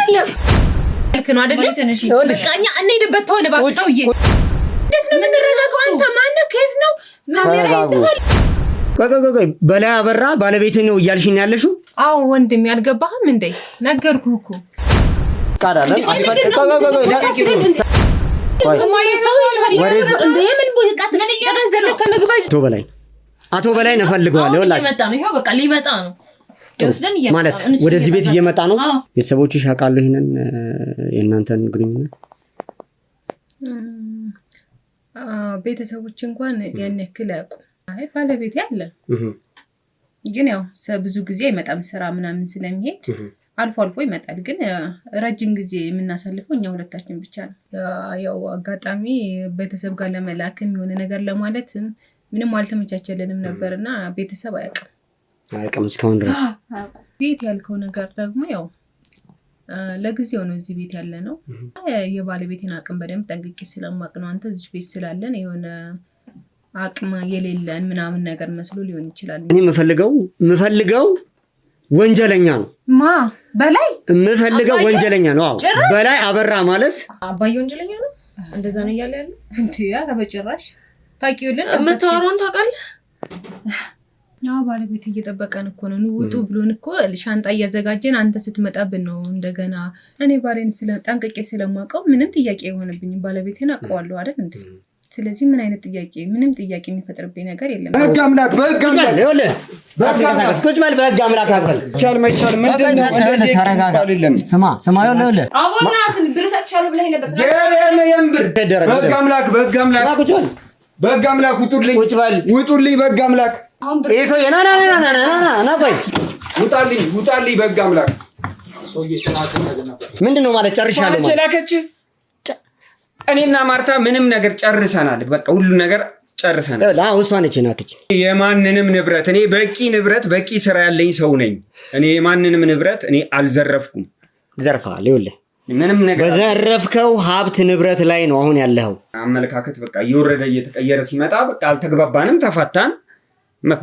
አይደለም ልክ ነው አይደለም በቃኛ እንሄድበት ተሆነ ባክሰውዬ እንዴት ነው የምንረጋጋው አንተ ማን ከየት ነው ካሜራ ይዘሃል ቆይ በላይ አበራ ባለቤት ነው እያልሽኝ ያለሽው አዎ ወንድም ያልገባህም እንዴ ነገርኩህ እኮ ካዳለ አቶ በላይ ነፈልገዋለሁ ወላሂ ይሄው በቃ ሊመጣ ነው ማለት ወደዚህ ቤት እየመጣ ነው ቤተሰቦችሽ ያውቃሉ ይሄንን የእናንተን ግንኙነት ቤተሰቦች እንኳን ያን ያክል ያውቁ አይ ባለቤት ያለ ግን ያው ብዙ ጊዜ አይመጣም ስራ ምናምን ስለሚሄድ አልፎ አልፎ ይመጣል ግን ረጅም ጊዜ የምናሳልፈው እኛ ሁለታችን ብቻ ነው ያው አጋጣሚ ቤተሰብ ጋር ለመላክም የሆነ ነገር ለማለት ምንም አልተመቻቸልንም ነበርና ቤተሰብ አያውቅም እስካሁን ድረስ ቤት ያልከው ነገር ደግሞ ያው ለጊዜው ነው እዚህ ቤት ያለ ነው የባለቤቴን አቅም በደንብ ጠንቅቄ ስለማቅ ነው አንተ እዚህ ቤት ስላለን የሆነ አቅም የሌለን ምናምን ነገር መስሎ ሊሆን ይችላል እኔ የምፈልገው ወንጀለኛ ነው በላይ የምፈልገው ወንጀለኛ ነው አዎ በላይ አበራ ማለት አባዬ ወንጀለኛ ነው እንደዛ ነው ያለ እንዴ ኧረ በጭራሽ ታቂውልን መተዋሮን ታውቃለህ ያው ባለቤት እየጠበቀን እኮ ነው ንውጡ ብሎን እኮ ሻንጣ እያዘጋጀን አንተ ስትመጣብን ነው እንደገና እኔ ባሌን ጠንቅቄ ስለማውቀው ምንም ጥያቄ አይሆንብኝም ባለቤቴን አውቀዋለሁ አይደል እንዴ ስለዚህ ምን አይነት ጥያቄ ምንም ጥያቄ የሚፈጥርብኝ ነገር የለም በህግ አምላክ ይኸውልህ በተንቀሳቀስ ቁጭ በል በህግ አምላክ አትበል መቻል ምንድነው እንደዚህ ተረጋጋ ስማ ይኸውልህ አቦናትን ብር ሰጥቻለሁ ብለህ ነበር የምር በህግ አምላክ ቁጭ በል በህግ አምላክ ውጡልኝ በህግ አምላክ ይሄ ሰው ና ቆይ ውጣልኝ በህግ አምላክ ምንድነው ማለት ጨርሻለሁ ማለት ላከች እኔና ማርታ ምንም ነገር ጨርሰናል በቃ ሁሉ ነገር ጨርሰናል አዎ እሷ ነች ናከች የማንንም ንብረት እኔ በቂ ስራ ያለኝ ሰው ነኝ እኔ የማንንም ንብረት እኔ አልዘረፍኩም ዘርፋል ይኸውልህ ምንም ነገር በዘረፍከው ሀብት ንብረት ላይ ነው አሁን ያለው አመለካከት በቃ እየወረደ እየተቀየረ ሲመጣ በቃ አልተግባባንም ተፋታን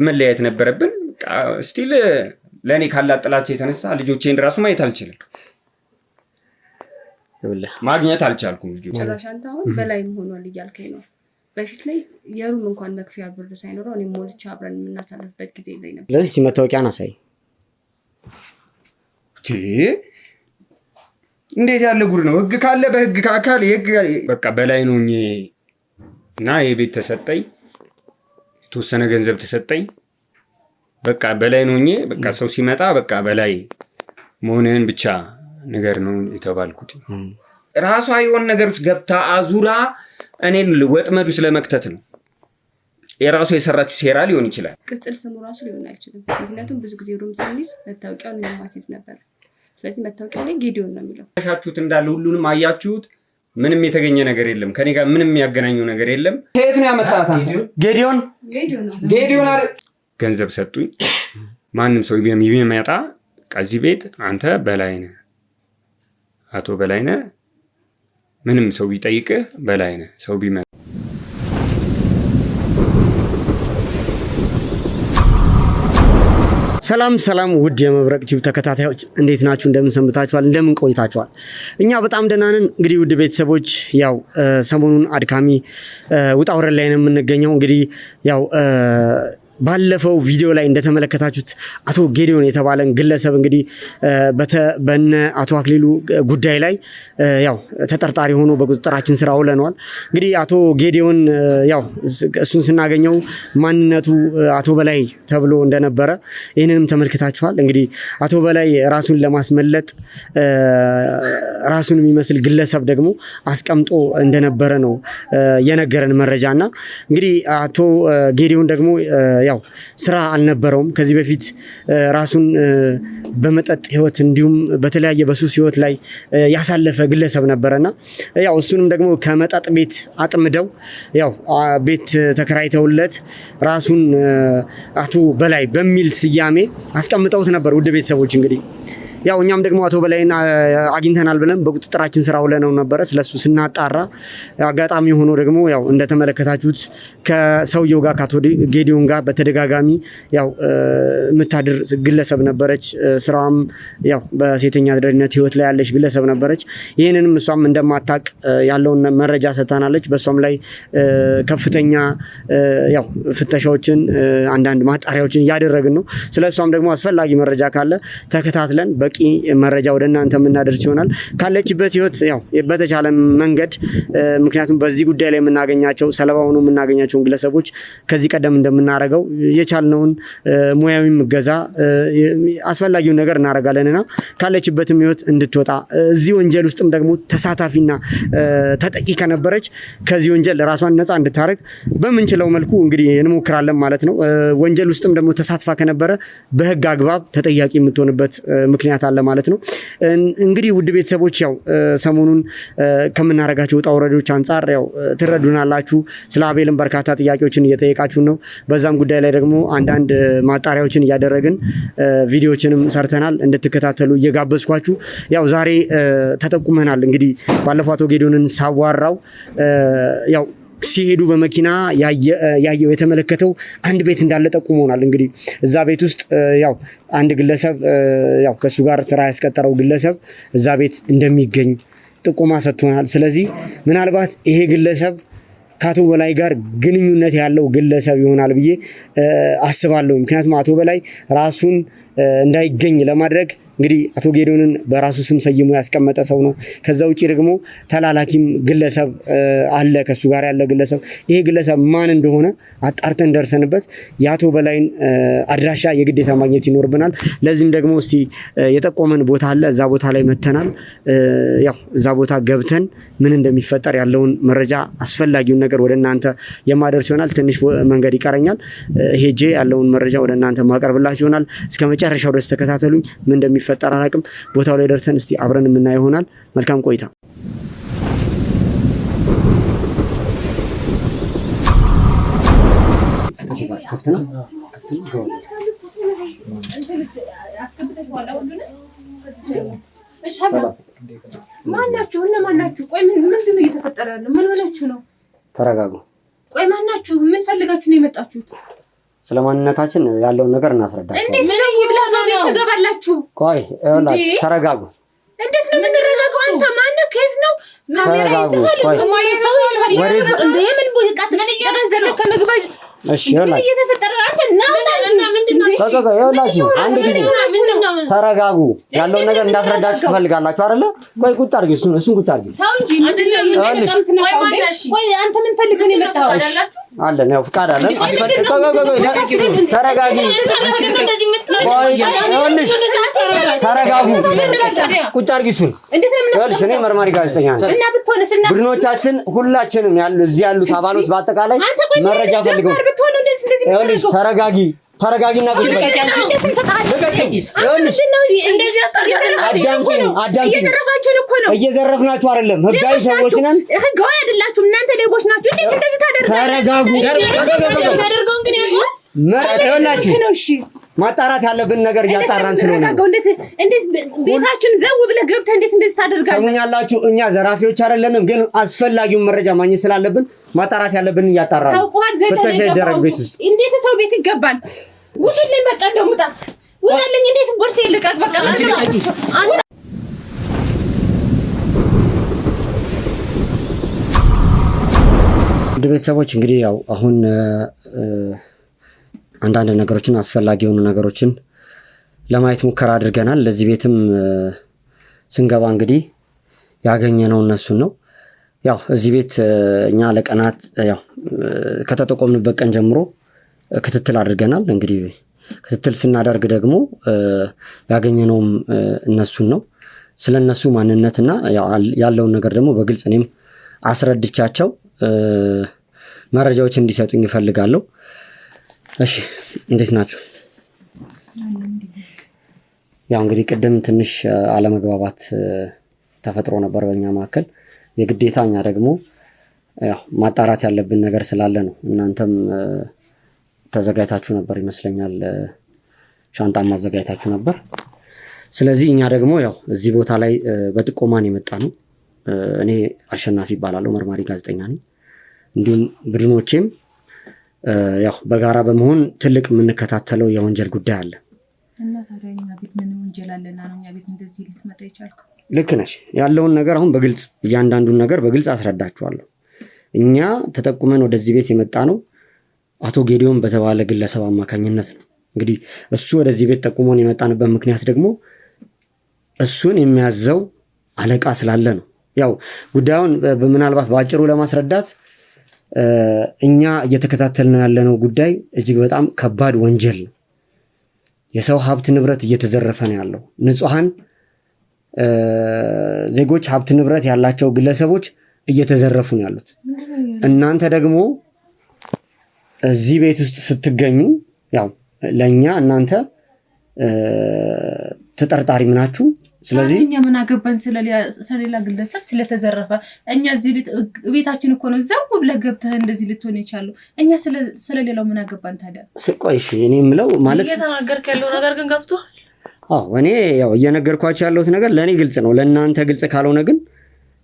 መለያየት ነበረብን ስቲል ለኔ ካላጥላቸው የተነሳ ልጆቼን ራሱ ማየት አልችልም ማግኘት አልቻልኩም ልጆቼ ጭራሽ አንተ አሁን በላይም ሆኗል እያልከኝ ነው በፊት ላይ የሩም እንኳን መክፈያ ብር ሳይኖረው እኔ ሞልቻ አብረን የምናሳልፍበት ጊዜ ላይ ነበር ለዚህ መታወቂያን አሳይ እንዴት ያለ ጉድ ነው ህግ ካለ በህግ አካል የህግ በቃ በላይ ነው እና የቤት ተሰጠኝ ተወሰነ ገንዘብ ተሰጠኝ በቃ በላይ ነው በቃ ሰው ሲመጣ በቃ በላይ መሆንህን ብቻ ነገር ነው የተባልኩት ራሷ የሆነ ነገር ውስጥ ገብታ አዙራ እኔን ወጥመዱ ስለመክተት ነው የራሷ የሰራችው ሴራ ሊሆን ይችላል ቅጽል ስሙ ራሱ ሊሆን አይችልም ምክንያቱም ብዙ ጊዜ ሩም ሰሚስ መታወቂያውን ለማስይዝ ነበር ስለዚህ መታወቂያው ላይ ጌዲዮን ነው የሚለው አሻችሁት እንዳለ ሁሉንም አያችሁት ምንም የተገኘ ነገር የለም ከኔ ጋር ምንም የሚያገናኘው ነገር የለም ከየት ነው ያመጣት አንተ ጌዲዮን ገንዘብ ሰጡኝ ማንም ሰው የሚመጣ ከዚህ ቤት አንተ በላይ ነህ አቶ በላይ ነህ ምንም ሰው ቢጠይቅህ በላይ ነህ ሰው ቢመጣ ሰላም ውድ የመብረቅ ቲዩብ ተከታታዮች እንዴት ናችሁ እንደምን ሰንብታችኋል እንደምን ቆይታችኋል እኛ በጣም ደህና ነን እንግዲህ ውድ ቤተሰቦች ያው ሰሞኑን አድካሚ ውጣ ውረድ ላይ ነው የምንገኘው እንግዲህ ያው ባለፈው ቪዲዮ ላይ እንደተመለከታችሁት አቶ ጌዲዮን የተባለን ግለሰብ እንግዲህ በነ አቶ አክሊሉ ጉዳይ ላይ ያው ተጠርጣሪ ሆኖ በቁጥጥራችን ስር አውለነዋል እንግዲህ አቶ ጌዲዮን ያው እሱን ስናገኘው ማንነቱ አቶ በላይ ተብሎ እንደነበረ ይሄንንም ተመልክታችኋል እንግዲህ አቶ በላይ ራሱን ለማስመለጥ ራሱን የሚመስል ግለሰብ ደግሞ አስቀምጦ እንደነበረ ነው የነገረን መረጃና እንግዲህ አቶ ጌዲዮን ደግሞ ያው ስራ አልነበረውም ከዚህ በፊት ራሱን በመጠጥ ህይወት እንዲሁም በተለያየ በሱስ ህይወት ላይ ያሳለፈ ግለሰብ ነበርና ያው እሱንም ደግሞ ከመጠጥ ቤት አጥምደው ያው ቤት ተከራይተውለት ራሱን አቶ በላይ በሚል ስያሜ አስቀምጠውት ነበር ውድ ቤተሰቦች እንግዲህ ያው እኛም ደግሞ አቶ በላይን አግኝተናል ብለን በቁጥጥራችን ስራ ውለነው ነበረ። ስለሱ ስናጣራ አጋጣሚ ሆኖ ደግሞ ያው እንደተመለከታችሁት ከሰውየው ጋር ከአቶ ጌዲዮን ጋር በተደጋጋሚ ያው የምታድር ግለሰብ ነበረች። ስራዋም ያው በሴተኛ አዳሪነት ህይወት ላይ ያለች ግለሰብ ነበረች። ይህንንም እሷም እንደማታቅ ያለውን መረጃ ሰጥታናለች። በሷም ላይ ከፍተኛ ያው ፍተሻዎችን አንዳንድ ማጣሪያዎችን እያደረግን ነው። ስለሷም ደግሞ አስፈላጊ መረጃ ካለ ተከታትለን በቂ መረጃ ወደ እናንተ የምናደርስ ይሆናል። ካለችበት ህይወት ያው በተቻለ መንገድ ምክንያቱም በዚህ ጉዳይ ላይ የምናገኛቸው ሰለባ ሆኖ የምናገኛቸውን ግለሰቦች ከዚህ ቀደም እንደምናደርገው የቻልነውን ሙያዊም እገዛ አስፈላጊውን ነገር እናደርጋለንና ካለችበትም ህይወት እንድትወጣ እዚህ ወንጀል ውስጥም ደግሞ ተሳታፊና ተጠቂ ከነበረች ከዚህ ወንጀል ራሷን ነፃ እንድታደርግ በምንችለው መልኩ እንግዲህ እንሞክራለን ማለት ነው። ወንጀል ውስጥም ደግሞ ተሳትፋ ከነበረ በህግ አግባብ ተጠያቂ የምትሆንበት ምክንያት አለ ማለት ነው። እንግዲህ ውድ ቤተሰቦች ያው ሰሞኑን ከምናረጋቸው ውጣ ውረዶች አንጻር ያው ትረዱናላችሁ። ስለ አቤልም በርካታ ጥያቄዎችን እየጠየቃችሁ ነው። በዛም ጉዳይ ላይ ደግሞ አንዳንድ ማጣሪያዎችን እያደረግን ቪዲዮዎችንም ሰርተናል እንድትከታተሉ እየጋበዝኳችሁ ያው ዛሬ ተጠቁመናል። እንግዲህ ባለፈው አቶ ጌዲዮንን ሳዋራው ያው ሲሄዱ በመኪና ያየው የተመለከተው አንድ ቤት እንዳለ ጠቁሞናል። እንግዲህ እዛ ቤት ውስጥ ያው አንድ ግለሰብ ያው ከሱ ጋር ስራ ያስቀጠረው ግለሰብ እዛ ቤት እንደሚገኝ ጥቆማ ሰጥቶናል። ስለዚህ ምናልባት ይሄ ግለሰብ ከአቶ በላይ ጋር ግንኙነት ያለው ግለሰብ ይሆናል ብዬ አስባለሁ። ምክንያቱም አቶ በላይ ራሱን እንዳይገኝ ለማድረግ እንግዲህ አቶ ጌዲዮንን በራሱ ስም ሰይሞ ያስቀመጠ ሰው ነው። ከዛ ውጪ ደግሞ ተላላኪም ግለሰብ አለ ከሱ ጋር ያለ ግለሰብ። ይሄ ግለሰብ ማን እንደሆነ አጣርተን ደርሰንበት የአቶ በላይን አድራሻ የግዴታ ማግኘት ይኖርብናል። ለዚህም ደግሞ እስቲ የጠቆመን ቦታ አለ፣ እዛ ቦታ ላይ መተናል። ያው እዛ ቦታ ገብተን ምን እንደሚፈጠር ያለውን መረጃ አስፈላጊውን ነገር ወደ እናንተ የማደርስ ይሆናል። ትንሽ መንገድ ይቀረኛል። ሄጄ ያለውን መረጃ ወደ እናንተ ማቀርብላችሁ ይሆናል። እስከ መጨረሻው ድረስ ተከታተሉኝ። ምን እንደሚፈጠር አላውቅም። ቦታው ላይ ደርሰን እስቲ አብረን የምናየው ይሆናል። መልካም ቆይታ። ማናችሁ? እነማን ናችሁ? ቆይ ምንድን ነው እየተፈጠረ ያለው? ምን ሆናችሁ ነው? ተረጋጉ። ቆይ ማናችሁ? ምን ፈልጋችሁ ነው የመጣችሁት? ስለማንነታችን ያለውን ነገር እናስረዳችሁ። እንዴት ነው ይብላ ሰው ቤት ትገባላችሁ? ቆይ ይኸውላችሁ፣ ተረጋጉ። እንዴት ነው የምንረጋጋው? አንተ ማነው? ከየት ነው ካሜራ ይዘሃል? ቆይ ሰው ይዘሃል እንዴ? ምን ቡልቃት ምን እየጨረሰ ዘለው ከምግባ እሺ ይኸውላችሁ፣ እየተፈጠረ አንተ ይኸውላችሁ አንድ ጊዜ ተረጋጉ። ያለውን ነገር እንዳስረዳችሁ ትፈልጋላችሁ አይደለ? ቆይ ቁጭ አድርጊ፣ እሱን ቁጭ አድርጊ። ታው እንጂ ቆይ አንተ ምን ፈልገህ ነው የመጣው? አለን ያው ፍቃድ አለን። ተረጋጊ። ቆይ ይኸውልሽ ተረጋጉ። ቁጭ አድርጊ እሱን። ይኸውልሽ እኔ መርማሪ ጋዜጠኛ ነኝ እና ብትሆንስና ቡድኖቻችን ሁላችንም እዚህ ያሉት አባሎት በአጠቃላይ መረጃ ፈልገው። ይኸውልሽ ተረጋጊና እየዘረፍናችሁ አይደለም። ህጋዊ ሰዎች ነን። ህጋዊ አይደላችሁም እናንተ ሌቦች ናችሁ። እንዴት እንደዚህ ታደርጋላችሁ? ይኸውላችሁ ማጣራት ያለብን ነገር እያጣራን ስለሆነ እንዴት ቤታችን ዘው ብለህ ገብተህ እንዴት እንደዚህ ታደርጋለህ? ሰሙኛላችሁ። እኛ ዘራፊዎች አይደለንም፣ ግን አስፈላጊውን መረጃ ማግኘት ስላለብን ማጣራት ያለብን እያጣራን ነው። ፍተሻ ይደረግ ቤት ውስጥ። እንዴት ሰው ቤት ይገባል? ውጡልኝ በቃ እንደው ሙጣ ውጣልኝ። እንዴት ቦርሴ ልቀቅ በቃ አንተ ቤተሰቦች እንግዲህ ያው አሁን አንዳንድ ነገሮችን አስፈላጊ የሆኑ ነገሮችን ለማየት ሙከራ አድርገናል። ለዚህ ቤትም ስንገባ እንግዲህ ያገኘነው እነሱን ነው። ያው እዚህ ቤት እኛ ለቀናት ያው ከተጠቆምንበት ቀን ጀምሮ ክትትል አድርገናል። እንግዲህ ክትትል ስናደርግ ደግሞ ያገኘነውም እነሱን ነው። ስለነሱ ማንነትና ያለውን ነገር ደግሞ በግልጽ እኔም አስረድቻቸው መረጃዎች እንዲሰጡኝ ይፈልጋለሁ። እሺ እንዴት ናችሁ? ያው እንግዲህ ቅድም ትንሽ አለመግባባት ተፈጥሮ ነበር በእኛ መካከል። የግዴታ እኛ ደግሞ ያው ማጣራት ያለብን ነገር ስላለ ነው። እናንተም ተዘጋጅታችሁ ነበር ይመስለኛል፣ ሻንጣም ማዘጋጅታችሁ ነበር። ስለዚህ እኛ ደግሞ ያው እዚህ ቦታ ላይ በጥቆማን የመጣ ነው። እኔ አሸናፊ ይባላለሁ፣ መርማሪ ጋዜጠኛ ነኝ። እንዲሁም ቡድኖቼም ያው በጋራ በመሆን ትልቅ የምንከታተለው የወንጀል ጉዳይ አለ። እና ታዲያ እኛ ቤት ምን ወንጀል አለና ነው እኛ ቤት እንደዚህ ልትመጣ የቻልከው? ልክ ነሽ። ያለውን ነገር አሁን በግልጽ እያንዳንዱን ነገር በግልጽ አስረዳችኋለሁ። እኛ ተጠቁመን ወደዚህ ቤት የመጣ ነው አቶ ጌዲዮን በተባለ ግለሰብ አማካኝነት ነው። እንግዲህ እሱ ወደዚህ ቤት ጠቁሞን የመጣንበት ምክንያት ደግሞ እሱን የሚያዘው አለቃ ስላለ ነው። ያው ጉዳዩን ምናልባት በአጭሩ ለማስረዳት እኛ እየተከታተልነው ያለነው ጉዳይ እጅግ በጣም ከባድ ወንጀል ነው። የሰው ሀብት ንብረት እየተዘረፈ ነው ያለው። ንጹሐን ዜጎች ሀብት ንብረት ያላቸው ግለሰቦች እየተዘረፉ ነው ያሉት። እናንተ ደግሞ እዚህ ቤት ውስጥ ስትገኙ ያው ለእኛ እናንተ ተጠርጣሪ ምናችሁ። ስለዚህ እኛ ምን አገባን ስለሌላ ግለሰብ ስለተዘረፈ? እኛ እዚህ ቤታችን እኮ ነው ዘው ብለህ ገብተህ እንደዚህ ልትሆን የቻለው። እኛ ስለሌላው ምን አገባን ታዲያ? ቆይ እሺ፣ እኔ የምለው ማለት እየተናገርክ ያለው ነገር ግን ገብቶሃል? አዎ፣ እኔ ያው እየነገርኳቸው ያለሁት ነገር ለእኔ ግልጽ ነው። ለእናንተ ግልጽ ካልሆነ ግን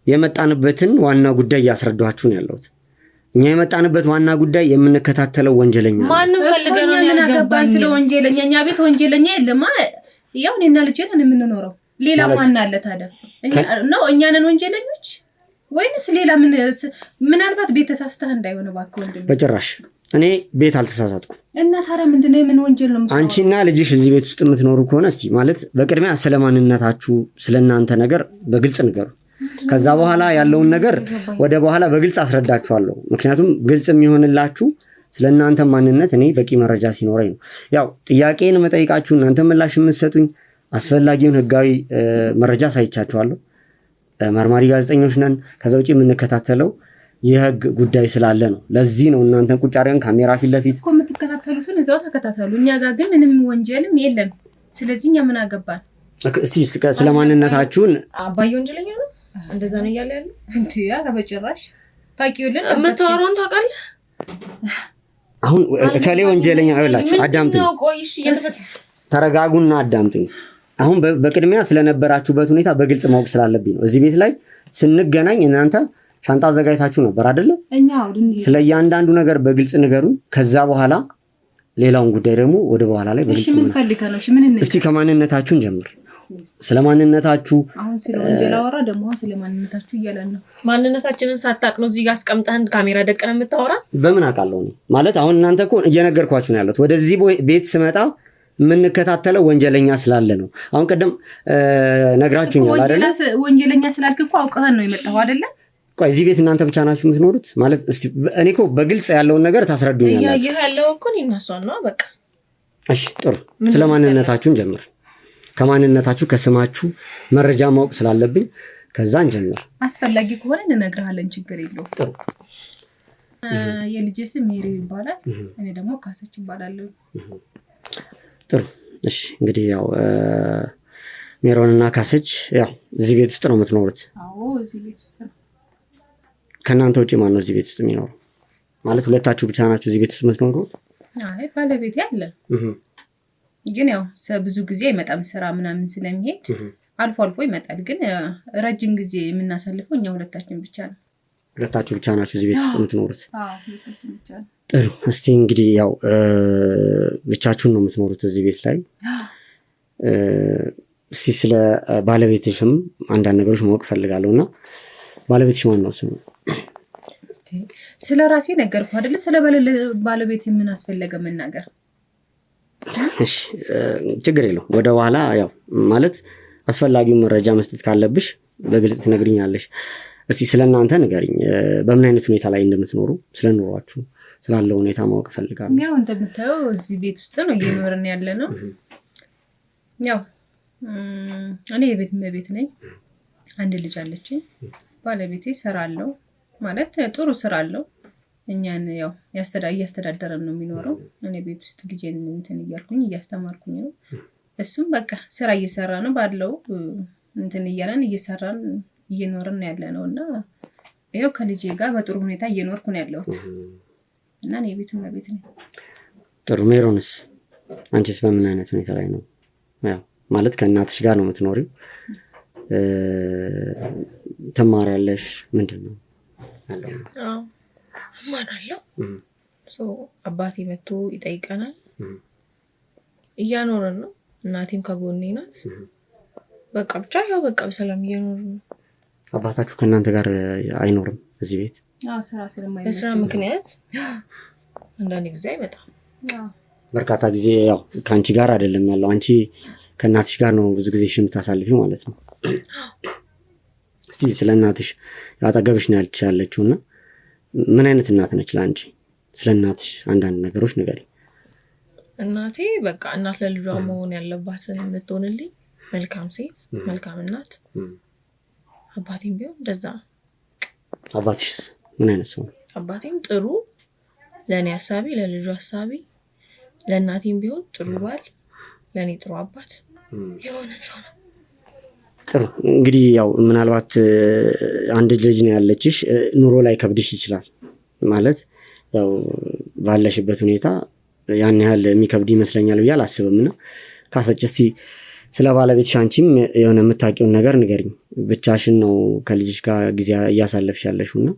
የመጣንበትን ዋና ጉዳይ እያስረዷችሁ ነው ያለሁት። እኛ የመጣንበት ዋና ጉዳይ የምንከታተለው ወንጀለኛ ነው። ማንም ፈልገህ ነው? ምን አገባን ስለ ወንጀለኛ? እኛ ቤት ወንጀለኛ የለም። ያው እኔና ልጄ ነን የምንኖረው። ሌላ ማን አለ ታዲያ? እኛ ነን ወንጀለኞች ወይንስ ሌላ? ምናልባት ቤት ተሳስተህ እንዳይሆን እባክህ ወንድም። በጭራሽ እኔ ቤት አልተሳሳትኩም። እና ታዲያ ምንድነው? የምን ወንጀል ነው? አንቺና ልጅሽ እዚህ ቤት ውስጥ የምትኖሩ ከሆነ እስቲ ማለት በቅድሚያ ስለማንነታችሁ ስለእናንተ ነገር በግልጽ ንገሩ። ከዛ በኋላ ያለውን ነገር ወደ በኋላ በግልጽ አስረዳችኋለሁ። ምክንያቱም ግልጽ የሚሆንላችሁ ስለእናንተ ማንነት እኔ በቂ መረጃ ሲኖረኝ ነው። ያው ጥያቄን መጠይቃችሁ እናንተ ምላሽ የምትሰጡኝ አስፈላጊውን ህጋዊ መረጃ ሳይቻችኋለሁ። መርማሪ ጋዜጠኞች ነን። ከዛ ውጭ የምንከታተለው የህግ ጉዳይ ስላለ ነው። ለዚህ ነው እናንተ ቁጭ አድርገን ካሜራ ፊት ለፊት እኮ የምትከታተሉትን እዛው ተከታተሉ። እኛ ጋር ግን ምንም ወንጀልም የለም። ስለዚህ እኛ ምን አገባን? እስቲ ስለማንነታችሁን። አባዬ ወንጀለኛ ነው እንደዛ ነው እያለ ያለው እንዴ? ኧረ በጭራሽ። ታውቂውልን የምታወራውን ታውቃለህ? አሁን ከሌ ወንጀለኛ አይላችሁ። አዳምጡኝ፣ ተረጋጉና አዳምጡኝ። አሁን በቅድሚያ ስለነበራችሁበት ሁኔታ በግልጽ ማወቅ ስላለብኝ ነው። እዚህ ቤት ላይ ስንገናኝ እናንተ ሻንጣ አዘጋጅታችሁ ነበር አይደለ? ስለ እያንዳንዱ ነገር በግልጽ ንገሩን። ከዛ በኋላ ሌላውን ጉዳይ ደግሞ ወደ በኋላ ላይ በግልጽ እስቲ ከማንነታችሁን ጀምር። ስለማንነታችሁ አሁን ስለ ወንጀል አወራ ደግሞ ስለማንነታችሁ እያለን ነው። ማንነታችንን ሳታቅ ነው እዚህ ጋር አስቀምጠን ካሜራ ደቀነ የምታወራ? በምን አውቃለሁ ነው ማለት? አሁን እናንተ እኮ እየነገርኳችሁ ነው ያሉት። ወደዚህ ቤት ስመጣ የምንከታተለው ወንጀለኛ ስላለ ነው። አሁን ቀደም ነግራችሁኛል አይደለ? ወንጀለኛ ስላልክ እኮ አውቀህን ነው የመጣው አይደለ? ቆይ እዚህ ቤት እናንተ ብቻ ናችሁ የምትኖሩት ማለት? እስቲ እኔ እኮ በግልጽ ያለውን ነገር ታስረዱኛላችሁ። ይሄ ያለው እኮ እነሱን ነው በቃ። እሺ ጥሩ። ስለማንነታችሁን ጀምር። ከማንነታችሁ ከስማችሁ መረጃ ማወቅ ስላለብኝ ከዛ እንጀምር። አስፈላጊ ከሆነ እንነግርሃለን፣ ችግር የለውም። ጥሩ። የልጄ ስም ሜሪ ይባላል። እኔ ደግሞ ካሰች ይባላለሁ። ጥሩ። እሺ እንግዲህ ያው ሜሮንና ካሰች ያው እዚህ ቤት ውስጥ ነው የምትኖሩት? አዎ እዚህ ቤት ውስጥ ነው። ከእናንተ ውጭ ማን ነው እዚህ ቤት ውስጥ የሚኖረው? ማለት ሁለታችሁ ብቻ ናችሁ እዚህ ቤት ውስጥ የምትኖሩት? አይ ባለቤቴ አለ። ግን ያው ብዙ ጊዜ አይመጣም፣ ስራ ምናምን ስለሚሄድ አልፎ አልፎ ይመጣል። ግን ረጅም ጊዜ የምናሳልፈው እኛ ሁለታችን ብቻ ነው። ሁለታችሁ ብቻ ናችሁ እዚህ ቤት ውስጥ የምትኖሩት? አዎ ሁለታችን ብቻ ነው። ጥሩ። እስቲ እንግዲህ ያው ብቻችሁን ነው የምትኖሩት እዚህ ቤት ላይ። እስቲ ስለ ባለቤትሽም አንዳንድ ነገሮች ማወቅ ፈልጋለሁ እና ባለቤትሽ ማን ነው ስሙ? ስለ ራሴ ነገርኩ አይደለ? ስለ ባለቤት ምን አስፈለገ መናገር? እሺ ችግር የለው። ወደ ኋላ ያው ማለት አስፈላጊውን መረጃ መስጠት ካለብሽ በግልጽ ትነግሪኛለሽ። እስቲ ስለእናንተ ንገሪኝ። በምን አይነት ሁኔታ ላይ እንደምትኖሩ ስለኑሯችሁ ስላለው ሁኔታ ማወቅ ፈልጋለሁ። ያው እንደምታየው እዚህ ቤት ውስጥ ነው እየኖርን ያለ ነው። ያው እኔ የቤት እመቤት ነኝ። አንድ ልጅ አለችኝ። ባለቤቴ ስራ አለው ማለት ጥሩ ስራ አለው። እኛን ያው እያስተዳደረን ነው የሚኖረው። እኔ ቤት ውስጥ ልጄን እንትን እያልኩኝ እያስተማርኩኝ ነው። እሱም በቃ ስራ እየሰራ ነው ባለው እንትን እያለን እየሰራን እየኖርን ያለ ነው እና ያው ከልጄ ጋር በጥሩ ሁኔታ እየኖርኩ ነው ያለሁት እና እኔ የቤት እመቤት ነኝ። ጥሩ። ሜሮንስ አንቺስ በምን አይነት ሁኔታ ላይ ነው? ያው ማለት ከእናትሽ ጋር ነው የምትኖሪው። ትማሪያለሽ? ምንድን ነው ያለው? እማራለሁ። አባቴ መጥቶ ይጠይቀናል። እያኖረን ነው። እናቴም ከጎኔ ናት። በቃ ብቻ ያው በቃ በሰላም እየኖርን ነው። አባታችሁ ከእናንተ ጋር አይኖርም እዚህ ቤት? በስራ ምክንያት አንዳንድ ጊዜ አይመጣም። በርካታ ጊዜ ያው ከአንቺ ጋር አይደለም ያለው፣ አንቺ ከእናትሽ ጋር ነው ብዙ ጊዜ የምታሳልፊው ማለት ነው። እስቲ ስለ እናትሽ አጠገብሽ ነው ያለችው እና ምን አይነት እናት ነች ለአንቺ? ስለ እናትሽ አንዳንድ ነገሮች ንገሪኝ። እናቴ በቃ እናት ለልጇ መሆን ያለባትን የምትሆንልኝ መልካም ሴት፣ መልካም እናት። አባቴም ቢሆን እንደዛ። አባትሽስ ምን አይነት ሰው? አባቴም ጥሩ፣ ለእኔ ሀሳቢ፣ ለልጁ ሀሳቢ፣ ለእናቴም ቢሆን ጥሩ ባል፣ ለእኔ ጥሩ አባት የሆነ ሰው ነው። ጥሩ እንግዲህ ያው ምናልባት አንድ ልጅ ነው ያለችሽ፣ ኑሮ ላይ ከብድሽ ይችላል ማለት ያው ባለሽበት ሁኔታ ያን ያህል የሚከብድ ይመስለኛል ብዬ አላስብም። እና ካሰች እስቲ ስለ ባለቤትሽ አንቺም የሆነ የምታውቂውን ነገር ንገሪኝ። ብቻሽን ነው ከልጅሽ ጋር ጊዜ እያሳለፍሽ ያለሽው እና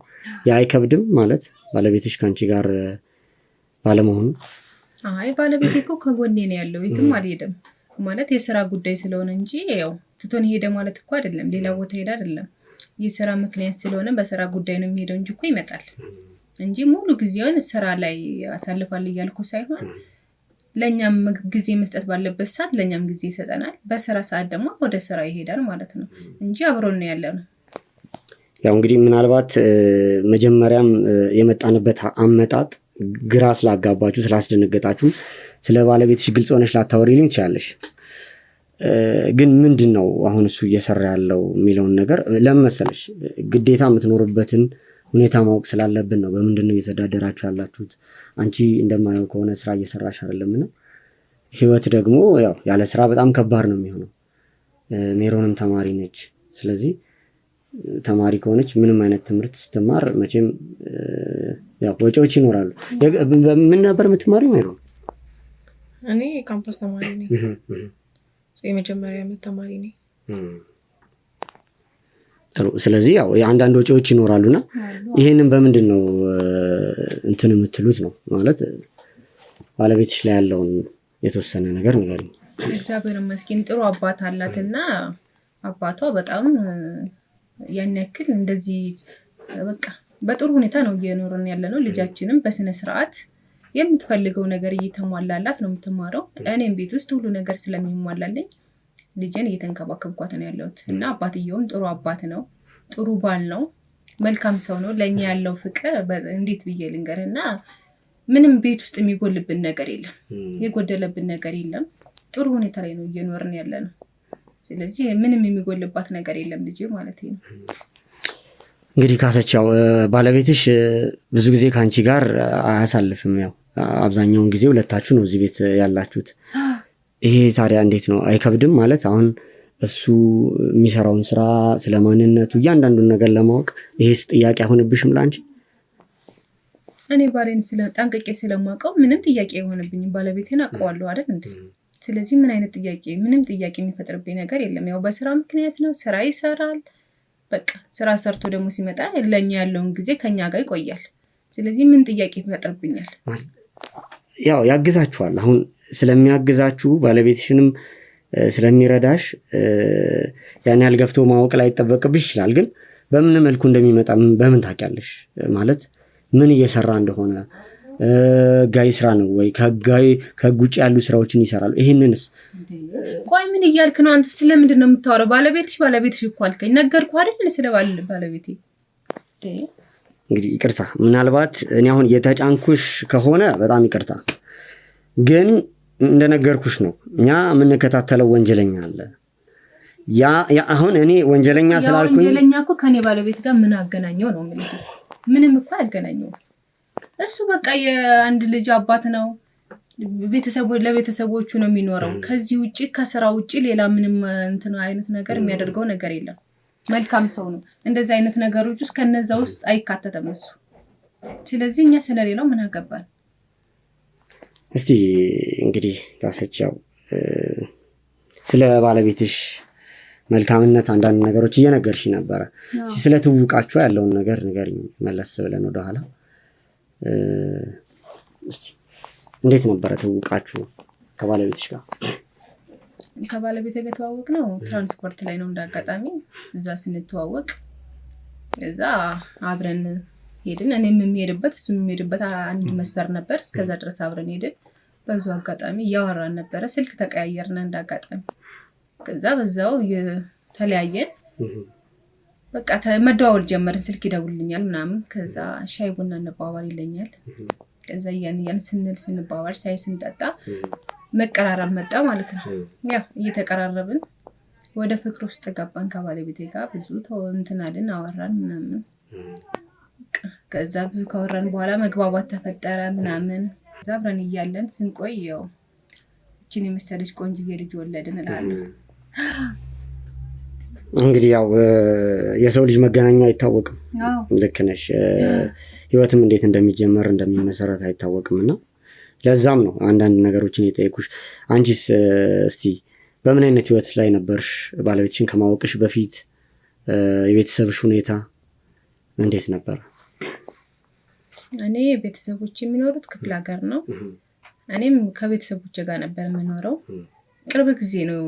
ያ አይከብድም ማለት ባለቤትሽ ከአንቺ ጋር ባለመሆኑ? አይ ባለቤቴ እኮ ከጎኔ ነው ያለው፣ የትም አልሄድም። ማለት የስራ ጉዳይ ስለሆነ እንጂ ያው ትቶን ሄደ ማለት እኮ አይደለም፣ ሌላ ቦታ ሄደ አይደለም። የስራ ምክንያት ስለሆነ በስራ ጉዳይ ነው የሚሄደው እንጂ እኮ ይመጣል እንጂ ሙሉ ጊዜውን ስራ ላይ አሳልፋል እያልኩ ሳይሆን ለኛም ጊዜ መስጠት ባለበት ሰዓት ለኛም ጊዜ ይሰጠናል። በስራ ሰዓት ደግሞ ወደ ስራ ይሄዳል ማለት ነው እንጂ አብሮን ነው ያለነው። ያው እንግዲህ ምናልባት መጀመሪያም የመጣንበት አመጣጥ ግራ ስላጋባችሁ ስላስደነገጣችሁ ስለ ባለቤትሽ ግልጽ ሆነሽ ላታወሪልኝ ትችላለሽ። ግን ምንድነው አሁን እሱ እየሰራ ያለው የሚለውን ነገር ለምን መሰለሽ ግዴታ የምትኖርበትን ሁኔታ ማወቅ ስላለብን ነው። በምንድነው እየተዳደራችሁ ያላችሁት? አንቺ እንደማየው ከሆነ ስራ እየሰራሽ አይደለምና ህይወት ደግሞ ያው ያለ ስራ በጣም ከባድ ነው የሚሆነው። ሜሮንም ተማሪ ነች። ስለዚህ ተማሪ ከሆነች ምንም አይነት ትምህርት ስትማር መቼም ያው ወጪዎች ይኖራሉ። ምን ነበር የምትማሪው ሜሮን? እኔ ካምፓስ ተማሪ ነኝ። የመጀመሪያ ዓመት ተማሪ ነኝ። ጥሩ። ስለዚህ ያው የአንዳንድ ወጪዎች ይኖራሉና ይሄንን በምንድን ነው እንትን የምትሉት ነው ማለት ባለቤትሽ ላይ ያለውን የተወሰነ ነገር ንገሪኝ። እግዚአብሔር ይመስገን ጥሩ አባት አላትና አባቷ በጣም ያን ያክል እንደዚህ በቃ በጥሩ ሁኔታ ነው እየኖርን ያለነው። ልጃችንም በስነ ስርዓት የምትፈልገው ነገር እየተሟላላት ነው የምትማረው። እኔም ቤት ውስጥ ሁሉ ነገር ስለሚሟላልኝ ልጄን እየተንከባከብኳት ነው ያለሁት እና አባትየውም ጥሩ አባት ነው፣ ጥሩ ባል ነው፣ መልካም ሰው ነው። ለኛ ያለው ፍቅር እንዴት ብዬ ልንገርና ምንም ቤት ውስጥ የሚጎልብን ነገር የለም፣ የጎደለብን ነገር የለም። ጥሩ ሁኔታ ላይ ነው እየኖርን ያለነው። ስለዚህ ምንም የሚጎልባት ነገር የለም ልጄ ማለት ነው። እንግዲህ ካሰቻው ባለቤትሽ ብዙ ጊዜ ከአንቺ ጋር አያሳልፍም። ያው አብዛኛውን ጊዜ ሁለታችሁ ነው እዚህ ቤት ያላችሁት። ይሄ ታዲያ እንዴት ነው አይከብድም? ማለት አሁን እሱ የሚሰራውን ስራ ስለማንነቱ እያንዳንዱን ነገር ለማወቅ ይሄስ ጥያቄ አይሆንብሽም ለአንቺ? እኔ ባሌን ጠንቅቄ ስለማውቀው ምንም ጥያቄ አይሆንብኝም። ባለቤቴን አውቀዋለሁ አይደል እንዴ? ስለዚህ ምን አይነት ጥያቄ ምንም ጥያቄ የሚፈጥርብኝ ነገር የለም። ያው በስራ ምክንያት ነው፣ ስራ ይሰራል። በቃ ስራ ሰርቶ ደግሞ ሲመጣ ለኛ ያለውን ጊዜ ከኛ ጋር ይቆያል። ስለዚህ ምን ጥያቄ ይፈጥርብኛል? ያው ያግዛችኋል። አሁን ስለሚያግዛችሁ ባለቤትሽንም ስለሚረዳሽ ያን ያህል ገፍቶ ማወቅ ላይ ይጠበቅብሽ ይችላል። ግን በምን መልኩ እንደሚመጣ በምን ታውቂያለሽ? ማለት ምን እየሰራ እንደሆነ ጋይ ስራ ነው ወይ ከህግ ውጭ ያሉ ስራዎችን ይሰራል? ይሄንንስ ቆይ ምን እያልክ ነው አንተ? ስለምንድን ነው የምታወራው? ባለቤትሽ እኮ አልከኝ፣ ነገርኩህ አይደል? ስለ ባለቤቴ እንግዲህ ይቅርታ፣ ምናልባት እኔ አሁን የተጫንኩሽ ከሆነ በጣም ይቅርታ። ግን እንደነገርኩሽ ነው፣ እኛ የምንከታተለው ወንጀለኛ አለ። ያ አሁን እኔ ወንጀለኛ ስላልኩኝ ወንጀለኛ እኮ ከኔ ባለቤት ጋር ምን አገናኘው ነው ማለት ነው? ምንም እኮ አያገናኘው። እሱ በቃ የአንድ ልጅ አባት ነው፣ ለቤተሰቦቹ ነው የሚኖረው። ከዚህ ውጪ ከስራ ውጪ ሌላ ምንም እንትን አይነት ነገር የሚያደርገው ነገር የለም። መልካም ሰው ነው። እንደዚህ አይነት ነገሮች ውስጥ ከነዛ ውስጥ አይካተተም እሱ። ስለዚህ እኛ ስለሌላው ምን አገባን? እስቲ እንግዲህ ራሳቸው ስለ ባለቤትሽ መልካምነት አንዳንድ ነገሮች እየነገርሽ ነበረ። ስለ ትውውቃችሁ ያለውን ነገር ንገሪኝ መለስ ብለን ወደኋላ። እስቲ እንዴት ነበረ ትውውቃችሁ ከባለቤትሽ ጋር? ከባለቤቴ ጋር ተዋወቅነው ትራንስፖርት ላይ ነው እንዳጋጣሚ። እዛ ስንተዋወቅ እዛ አብረን ሄድን። እኔም የሚሄድበት እሱም የሚሄድበት አንድ መስመር ነበር። እስከዛ ድረስ አብረን ሄድን። በዛው አጋጣሚ እያወራን ነበረ። ስልክ ተቀያየርን እንዳጋጣሚ። ከዛ በዛው ተለያየን። በቃ መደዋወል ጀመርን። ስልክ ይደውልልኛል ምናምን። ከዛ ሻይ ቡና እንባባል ይለኛል። ከዛ ያን ስንባባል ሻይ ስንጠጣ መቀራረብ መጣ ማለት ነው። ያ እየተቀራረብን ወደ ፍቅር ውስጥ ገባን ከባለቤቴ ጋር። ብዙ እንትን አወራን ምናምን። ከዛ ብዙ ካወራን በኋላ መግባባት ተፈጠረ ምናምን። ከዛ አብረን እያለን ስንቆይ ያው እችን የመሰለች ቆንጅዬ ልጅ ወለድን እላለሁ። እንግዲህ ያው የሰው ልጅ መገናኛው አይታወቅም። ልክ ነሽ። ህይወትም እንዴት እንደሚጀመር እንደሚመሰረት አይታወቅም እና ለዛም ነው አንዳንድ ነገሮችን የጠየኩሽ። አንቺስ እስቲ በምን አይነት ህይወት ላይ ነበርሽ ባለቤትሽን ከማወቅሽ በፊት? የቤተሰብሽ ሁኔታ እንዴት ነበር? እኔ ቤተሰቦች የሚኖሩት ክፍለ ሀገር ነው። እኔም ከቤተሰቦች ጋር ነበር የምኖረው። ቅርብ ጊዜ ነው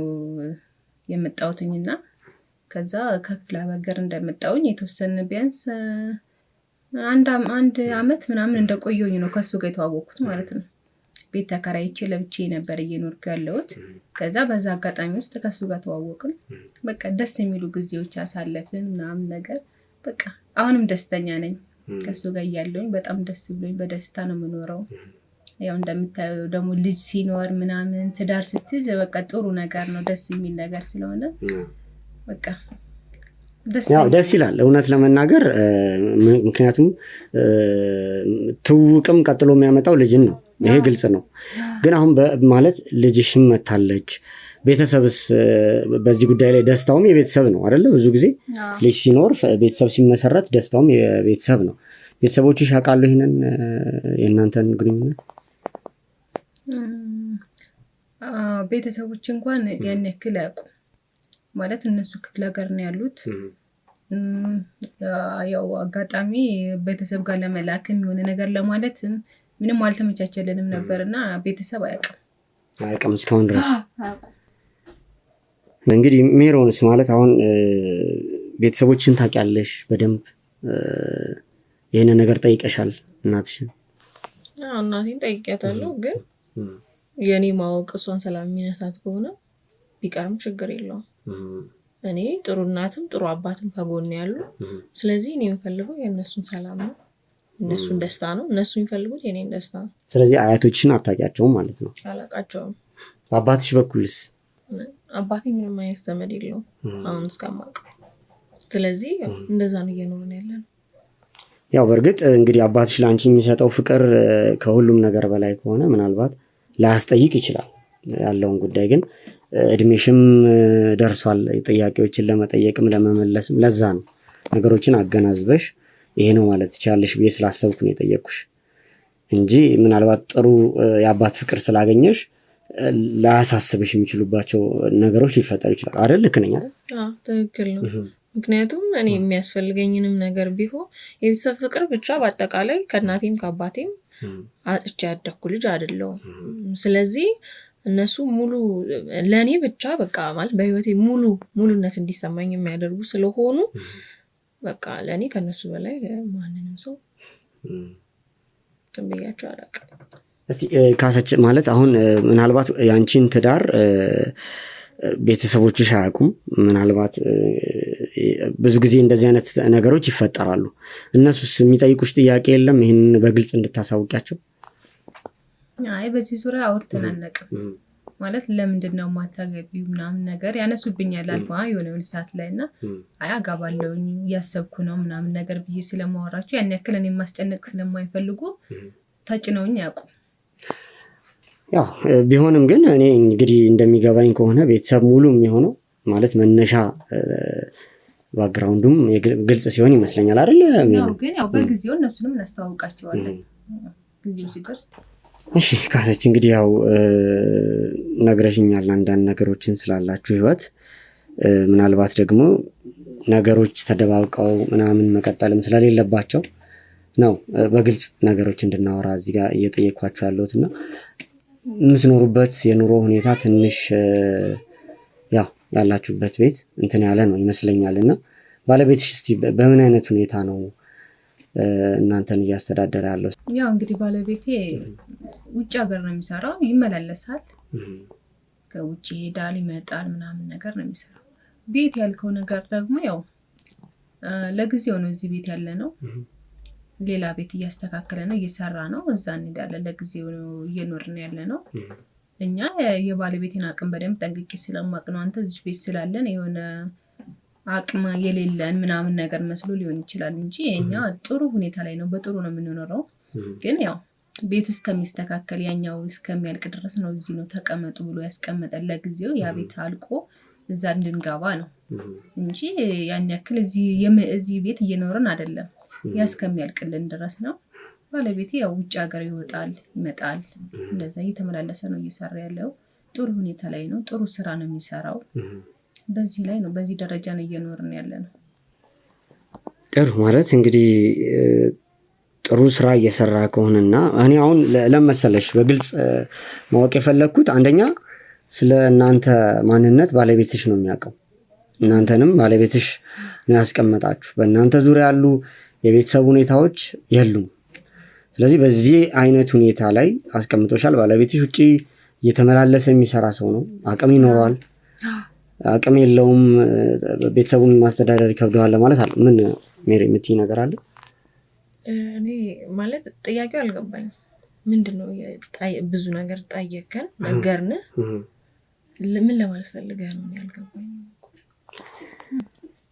የመጣሁትኝና ከዛ ከክፍለ ሀገር እንደመጣሁኝ የተወሰነ ቢያንስ አንድ አመት ምናምን እንደቆየሁኝ ነው ከሱ ጋር የተዋወቅኩት ማለት ነው። ቤት ተከራይቼ ለብቻዬ ነበር እየኖርኩ ያለሁት። ከዛ በዛ አጋጣሚ ውስጥ ከሱ ጋር ተዋወቅን። በቃ ደስ የሚሉ ጊዜዎች አሳለፍን ምናምን ነገር። በቃ አሁንም ደስተኛ ነኝ ከሱ ጋር እያለሁኝ። በጣም ደስ ብሎኝ በደስታ ነው የምኖረው። ያው እንደምታየው ደግሞ ልጅ ሲኖር ምናምን ትዳር ስትይዝ በቃ ጥሩ ነገር ነው፣ ደስ የሚል ነገር ስለሆነ በቃ ደስ ይላል እውነት ለመናገር። ምክንያቱም ትውውቅም ቀጥሎ የሚያመጣው ልጅን ነው። ይሄ ግልጽ ነው። ግን አሁን ማለት ልጅሽም መታለች፣ ቤተሰብስ በዚህ ጉዳይ ላይ ደስታውም የቤተሰብ ነው አይደለ? ብዙ ጊዜ ልጅ ሲኖር ቤተሰብ ሲመሰረት ደስታውም የቤተሰብ ነው። ቤተሰቦችሽ ያውቃሉ ይሄንን የእናንተን ግንኙነት? ቤተሰቦች እንኳን ያን ያክል ያውቁ ማለት እነሱ ክፍለ ሀገር ነው ያሉት። ያው አጋጣሚ ቤተሰብ ጋር ለመላክም የሆነ ነገር ለማለት ምንም አልተመቻቸልንም ነበርና ቤተሰብ አያውቅም እስካሁን ድረስ። እንግዲህ ሜሮንስ ማለት አሁን ቤተሰቦችን ታውቂያለሽ በደንብ? ይሄንን ነገር ጠይቀሻል እናትሽን? እናቴን ጠይቄያታለሁ። ግን የኔ ማወቅ እሷን ሰላም የሚነሳት ከሆነ ቢቀርም ችግር የለውም። እኔ ጥሩ እናትም ጥሩ አባትም ከጎን ያሉ። ስለዚህ እኔ የምፈልገው የእነሱን ሰላም ነው፣ እነሱን ደስታ ነው። እነሱ የሚፈልጉት የኔን ደስታ ነው። ስለዚህ አያቶችን አታውቂያቸውም ማለት ነው? አላውቃቸውም። በአባትሽ በኩልስ? አባቴ ምንም አይነት ዘመድ የለውም አሁን እስከማውቀው። ስለዚህ እንደዛ ነው እየኖርን ያለን። ያው በእርግጥ እንግዲህ አባትሽ ለአንቺ የሚሰጠው ፍቅር ከሁሉም ነገር በላይ ከሆነ ምናልባት ላያስጠይቅ ይችላል ያለውን ጉዳይ። ግን እድሜሽም ደርሷል ጥያቄዎችን ለመጠየቅም ለመመለስም። ለዛ ነው ነገሮችን አገናዝበሽ ይሄ ነው ማለት ትችላለሽ ብዬ ስላሰብኩ ነው የጠየቅኩሽ እንጂ ምናልባት ጥሩ የአባት ፍቅር ስላገኘሽ ላያሳስብሽ የሚችሉባቸው ነገሮች ሊፈጠሩ ይችላል አይደል? ልክ ነኝ አይደል? ትክክል ነው። ምክንያቱም እኔ የሚያስፈልገኝንም ነገር ቢሆን የቤተሰብ ፍቅር ብቻ በአጠቃላይ ከእናቴም ከአባቴም አጥቼ ያደኩ ልጅ አይደለሁም። ስለዚህ እነሱ ሙሉ ለእኔ ብቻ በቃ ማለት በህይወቴ ሙሉነት እንዲሰማኝ የሚያደርጉ ስለሆኑ በቃ ለእኔ ከነሱ በላይ ማንንም ሰው ትንብያቸው አላውቅም። እስቲ ካሰች ማለት አሁን ምናልባት ያንቺን ትዳር ቤተሰቦችሽ አያውቁም። ምናልባት ብዙ ጊዜ እንደዚህ አይነት ነገሮች ይፈጠራሉ። እነሱስ የሚጠይቁሽ ጥያቄ የለም ይህን በግልጽ እንድታሳውቂያቸው? አይ በዚህ ዙሪያ አውርተን አናውቅም። ማለት ለምንድን ነው የማታገቢው ምናምን ነገር ያነሱብኛል አልፎ የሆነ ሰዓት ላይ እና አይ አጋባለሁኝ እያሰብኩ ነው ምናምን ነገር ብዬ ስለማወራቸው ያን ያክል እኔን ማስጨነቅ ስለማይፈልጉ ተጭነውኝ አያውቁም። ያው ቢሆንም ግን እኔ እንግዲህ እንደሚገባኝ ከሆነ ቤተሰብ ሙሉ የሚሆነው ማለት መነሻ ባክግራውንዱም ግልጽ ሲሆን ይመስለኛል አይደል? ግን ያው በጊዜው እነሱንም እናስተዋውቃቸዋለን ጊዜው ሲደርስ። እሺ ካሰች እንግዲህ ያው ነግረሽኛል አንዳንድ ነገሮችን ስላላችሁ ህይወት ምናልባት ደግሞ ነገሮች ተደባብቀው ምናምን መቀጠልም ስለሌለባቸው ነው በግልጽ ነገሮች እንድናወራ እዚህ ጋር እየጠየኳችሁ ያለሁትና የምትኖሩበት የኑሮ ሁኔታ ትንሽ ያው ያላችሁበት ቤት እንትን ያለ ነው ይመስለኛልና ባለቤትሽ እስቲ በምን አይነት ሁኔታ ነው እናንተን እያስተዳደረ ያለው? ያው እንግዲህ ባለቤቴ ውጭ ሀገር ነው የሚሰራው፣ ይመላለሳል፣ ከውጭ ሄዳል ይመጣል ምናምን ነገር ነው የሚሰራው። ቤት ያልከው ነገር ደግሞ ያው ለጊዜው ነው እዚህ ቤት ያለ ነው። ሌላ ቤት እያስተካከለ ነው እየሰራ ነው፣ እዛ እንሄዳለን። ለጊዜው ነው እየኖርን ያለ ነው። እኛ የባለቤቴን አቅም በደንብ ጠንቅቄ ስለማቅ ነው አንተ እዚህ ቤት ስላለን የሆነ አቅም የሌለን ምናምን ነገር መስሎ ሊሆን ይችላል እንጂ እኛ ጥሩ ሁኔታ ላይ ነው፣ በጥሩ ነው የምንኖረው። ግን ያው ቤት እስከሚስተካከል ያኛው እስከሚያልቅ ድረስ ነው እዚህ ነው ተቀመጡ ብሎ ያስቀመጠን ለጊዜው። ያ ቤት አልቆ እዛ እንድንገባ ነው እንጂ ያን ያክል እዚህ ቤት እየኖርን አይደለም። ያ እስከሚያልቅልን ድረስ ነው። ባለቤቴ ያው ውጭ ሀገር ይወጣል ይመጣል፣ እንደዛ እየተመላለሰ ነው እየሰራ ያለው። ጥሩ ሁኔታ ላይ ነው፣ ጥሩ ስራ ነው የሚሰራው። በዚህ ላይ ነው በዚህ ደረጃ ነው እየኖርን ያለ ነው። ጥሩ ማለት እንግዲህ ጥሩ ስራ እየሰራ ከሆነና እኔ አሁን ለመሰለሽ በግልጽ ማወቅ የፈለኩት አንደኛ ስለ እናንተ ማንነት ባለቤትሽ ነው የሚያውቀው። እናንተንም ባለቤትሽ ነው ያስቀመጣችሁ። በእናንተ ዙሪያ ያሉ የቤተሰብ ሁኔታዎች የሉም። ስለዚህ በዚህ አይነት ሁኔታ ላይ አስቀምጦሻል። ባለቤትሽ ውጪ እየተመላለሰ የሚሰራ ሰው ነው። አቅም ይኖረዋል፣ አቅም የለውም፣ ቤተሰቡን ማስተዳደር ይከብደዋል ማለት አለ። ምን ሜሪ የምትይ ነገር አለ? እኔ ማለት ጥያቄው አልገባኝ። ምንድነው ብዙ ነገር ጠየቀን ነገርን፣ ምን ለማለት ፈልገህ ነው ያልገባኝ?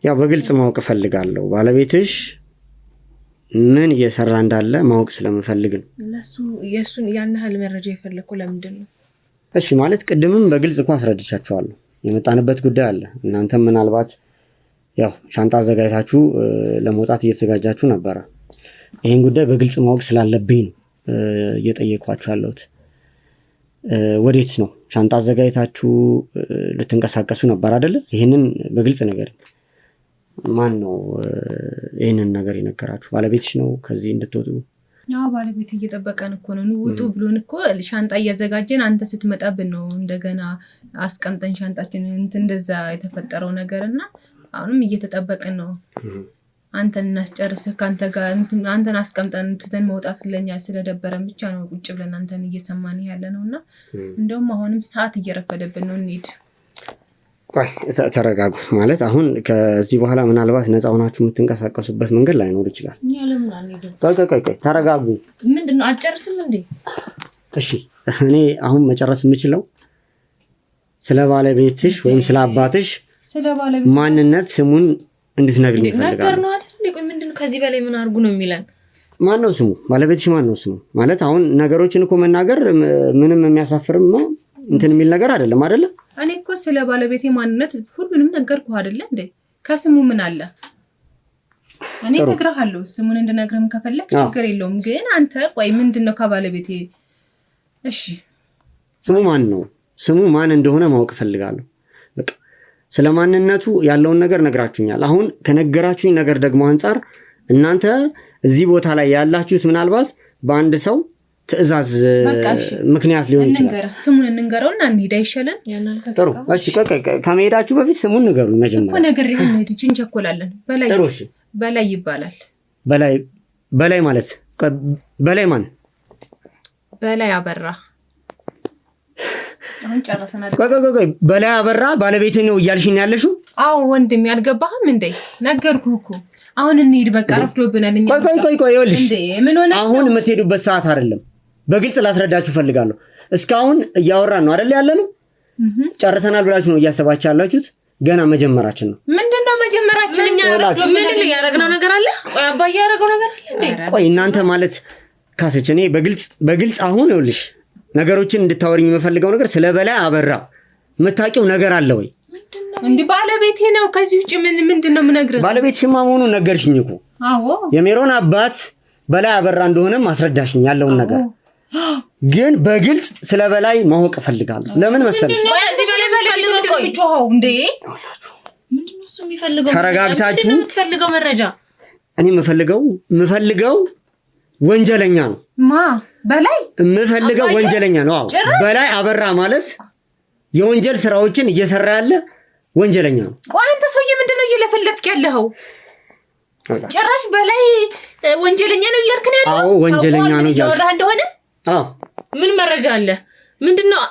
ያው በግልጽ ማወቅ ፈልጋለሁ። ባለቤትሽ ምን እየሰራ እንዳለ ማወቅ ስለምፈልግ ነው። የሱን ያን ያህል መረጃ የፈለኩ ለምንድን ነው? እሺ ማለት ቅድምም በግልጽ እኮ አስረድቻችኋለሁ። የመጣንበት ጉዳይ አለ። እናንተም ምናልባት ያው ሻንጣ አዘጋጅታችሁ ለመውጣት እየተዘጋጃችሁ ነበረ። ይህን ጉዳይ በግልጽ ማወቅ ስላለብኝ ነው እየጠየኳችሁ ያለሁት። ወዴት ነው ሻንጣ አዘጋጅታችሁ ልትንቀሳቀሱ ነበር አይደለ? ይህንን በግልጽ ነገር ማን ነው ይህንን ነገር የነገራችሁ? ባለቤትሽ ነው ከዚህ እንድትወጡ? አዎ ባለቤት እየጠበቀን እኮ ነው። ውጡ ብሎን እኮ ሻንጣ እያዘጋጀን አንተ ስትመጣብን ነው እንደገና አስቀምጠን ሻንጣችን እንደዛ የተፈጠረው ነገርና አሁንም እየተጠበቅን ነው። አንተን እናስጨርስህ ካንተ ጋር አንተን አስቀምጠን ትተን መውጣት ለኛ ስለደበረን ብቻ ነው ቁጭ ብለን አንተን እየሰማን ያለ ነውና እንደውም አሁንም ሰዓት እየረፈደብን ነው። እንሂድ። ቆይ ተረጋጉ። ማለት አሁን ከዚህ በኋላ ምናልባት ነፃ ሆናችሁ የምትንቀሳቀሱበት መንገድ ላይኖር ይችላል። ቆይ ተረጋጉ። ምንድነው አጨርስም እንዴ? እሺ እኔ አሁን መጨረስ የምችለው ስለ ባለቤትሽ ወይም ስለ አባትሽ ማንነት ስሙን እንድትነግሪኝ እፈልጋለሁ። ምንድነው ከዚህ በላይ ምን አድርጉ ነው የሚለን? ማን ነው ስሙ? ባለቤትሽ ማን ነው ስሙ? ማለት አሁን ነገሮችን እኮ መናገር ምንም የሚያሳፍርም እንትን የሚል ነገር አይደለም አይደለ? እኔ እኮ ስለ ባለቤቴ ማንነት ሁሉንም ነገርኩህ አይደለ እንዴ? ከስሙ ምን አለ? እኔ እነግርሃለሁ። ስሙን እንድነግርህም ከፈለክ ችግር የለውም። ግን አንተ ቆይ ምንድነው ከባለቤቴ? እሺ ስሙ ማን ነው? ስሙ ማን እንደሆነ ማወቅ እፈልጋለሁ። በቃ ስለማንነቱ ያለውን ነገር ነግራችሁኛል። አሁን ከነገራችሁኝ ነገር ደግሞ አንፃር እናንተ እዚህ ቦታ ላይ ያላችሁት ምናልባት በአንድ ሰው ትዕዛዝ ምክንያት ሊሆን ይችላል። ስሙን እንንገረውና እንሂድ አይሻለን? ጥሩ እሺ። ከመሄዳችሁ በፊት ስሙን ንገሩኝ መጀመሪያ። እኮ ነገር ይሁን እንሂድ እንቸኮላለን። በላይ ይባላል። በላይ ማለት በላይ ማን? በላይ አበራ። አሁን ጨረሰናል። ቆይ በላይ አበራ ባለቤቴ ነው እያልሽኝ ያለሽው? አዎ ወንድም ያልገባህም እንዴ? ነገርኩህ እኮ። አሁን እንሂድ በቃ ረፍዶብናል። እኛ ቆይ ይኸውልሽ፣ አሁን የምትሄዱበት ሰዓት አይደለም። በግልጽ ላስረዳችሁ ፈልጋለሁ። እስካሁን እያወራን ነው አይደል ያለነው? ጨርሰናል ብላችሁ ነው እያሰባችሁ ያላችሁት? ገና መጀመራችን ነው። ምንድነው መጀመራችን? እኛ ምን ያደረግነው ነገር አለ? ቆይ አባዬ ያደረገው ነገር አለ እንዴ? ቆይ እናንተ ማለት ካሰች እኔ በግልጽ አሁን ይኸውልሽ ነገሮችን እንድታወሪኝ የምፈልገው ነገር ስለ በላይ አበራ የምታውቂው ነገር አለ ወይ? እንዴ ባለቤቴ ነው። ከዚህ ውጪ ምንድነው የምነግርህ? ባለቤትሽማ መሆኑን ነገርሽኝ እኮ። አዎ የሜሮን አባት በላይ አበራ እንደሆነም አስረዳሽኝ ያለውን ነገር። ግን በግልጽ ስለ በላይ ማወቅ እፈልጋለሁ። ለምን መሰለሽ? ተረጋግታችሁ የምትፈልገው መረጃ እኔ የምፈልገው ወንጀለኛ ነው። በላይ የምፈልገው ወንጀለኛ ነው። አዎ በላይ አበራ ማለት የወንጀል ስራዎችን እየሰራ ያለ ወንጀለኛ ነው። ቆይ አንተ ሰውዬ ምንድነው እየለፈለፍክ ያለኸው? ጭራሽ በላይ ወንጀለኛ ነው እያልክ ነው ያለው? አዎ ወንጀለኛ ነው እያወራህ እንደሆነ? አዎ ምን መረጃ አለ? ምንድነው?